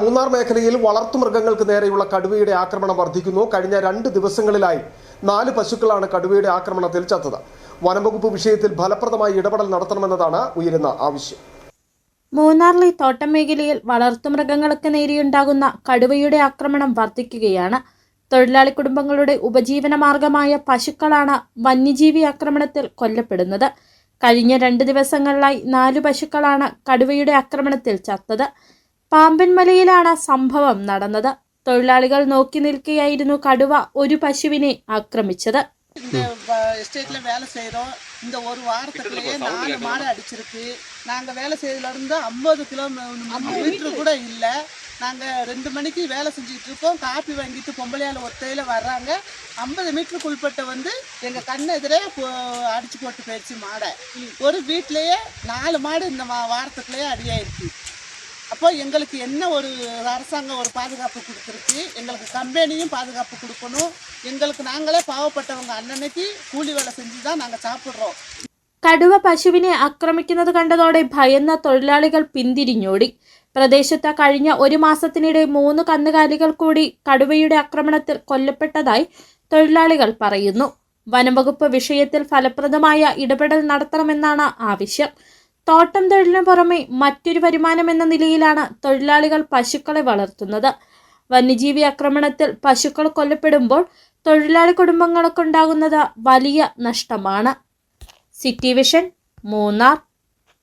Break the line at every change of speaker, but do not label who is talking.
മൂന്നാർ മേഖലയിൽ വളർത്തുമൃഗങ്ങൾക്ക് നേരെയുള്ള കടുവയുടെ ആക്രമണം വർദ്ധിക്കുന്നു. കഴിഞ്ഞ 2 ദിവസങ്ങളിലായി 4 പശുക്കളാണ് കടുവയുടെ ആക്രമണത്തിൽ ചത്തത്. വനംവകുപ്പ് വിഷയത്തിൽ ഫലപ്രദമായി ഇടപെടൽ നടത്തണമെന്നതാണ് ഉയരുന്ന ആവശ്യം.
മൂന്നാറിലെ തോട്ടം മേഖലയിൽ വളർത്തുമൃഗങ്ങൾക്ക് നേരെയുണ്ടാകുന്ന കടുവയുടെ ആക്രമണം വർദ്ധിക്കുകയാണ്. തൊഴിലാളി കുടുംബങ്ങളുടെ ഉപജീവന മാർഗമായ പശുക്കളാണ് വന്യജീവി ആക്രമണത്തിൽ കൊല്ലപ്പെടുന്നത്. കഴിഞ്ഞ 2 ദിവസങ്ങളിലായി 4 പശുക്കളാണ് കടുവയുടെ ആക്രമണത്തിൽ ചത്തത്. പാമ്പൻമലയിലാണ് സംഭവം നടന്നത്. തൊഴിലാളികൾ നോക്കി നിൽക്കുകയായിരുന്നു കടുവ ഒരു പശുവിനെ ആക്രമിച്ചത്.
இந்த எஸ்டேட்டில் வேலை செய்கிறோம். இந்த ஒரு வாரத்துக்குள்ளேயே 4 மாடு அடிச்சிருக்கு. நாங்கள் வேலை செய்யறதுலேருந்து 50 கிலோமீட்டர் கூட இல்லை. நாங்கள் 2 மணிக்கு வேலை செஞ்சுக்கிட்டு இருக்கோம். காப்பி வாங்கிட்டு பொம்பளையால் ஒத்தையில் வர்றாங்க. 50 மீட்டருக்கு உள்பட்ட எங்கள் கண்ணெதிரே அடிச்சு போட்டு போயிடுச்சு மாடை. ஒரு வீட்டிலையே 4 மாடு இந்த வாரத்துக்குள்ளேயே அடியாயிருக்கு. அப்போ எங்களுக்கு என்ன ஒரு அரசாங்கம் ஒரு பாதுகாப்பு கொடுத்துருக்கு. எங்களுக்கு கம்பெனியும் பாதுகாப்பு கொடுக்கணும். எங்களுக்கு நாங்களே பாவப்பட்டவங்க அன்னன்னைக்கு கூலி வேலை செஞ்சு தான் நாங்கள் சாப்பிட்றோம்.
കടുവ പശുവിനെ ആക്രമിക്കുന്നത് കണ്ടതോടെ ഭയന്ന തൊഴിലാളികൾ പിന്തിരിഞ്ഞോടി. പ്രദേശത്ത് കഴിഞ്ഞ 1 മാസത്തിനിടെ 3 കന്നുകാലികൾ കൂടി കടുവയുടെ ആക്രമണത്തിൽ കൊല്ലപ്പെട്ടതായി തൊഴിലാളികൾ പറയുന്നു. വനംവകുപ്പ് വിഷയത്തിൽ ഫലപ്രദമായ ഇടപെടൽ നടത്തണമെന്നാണ് ആവശ്യം. തോട്ടം തൊഴിലിന് പുറമെ മറ്റൊരു വരുമാനം എന്ന നിലയിലാണ് തൊഴിലാളികൾ പശുക്കളെ വളർത്തുന്നത്. വന്യജീവി ആക്രമണത്തിൽ പശുക്കൾ കൊല്ലപ്പെടുമ്പോൾ തൊഴിലാളി കുടുംബങ്ങൾക്കുണ്ടാകുന്നത് വലിയ നഷ്ടമാണ്. City vision, Munnar.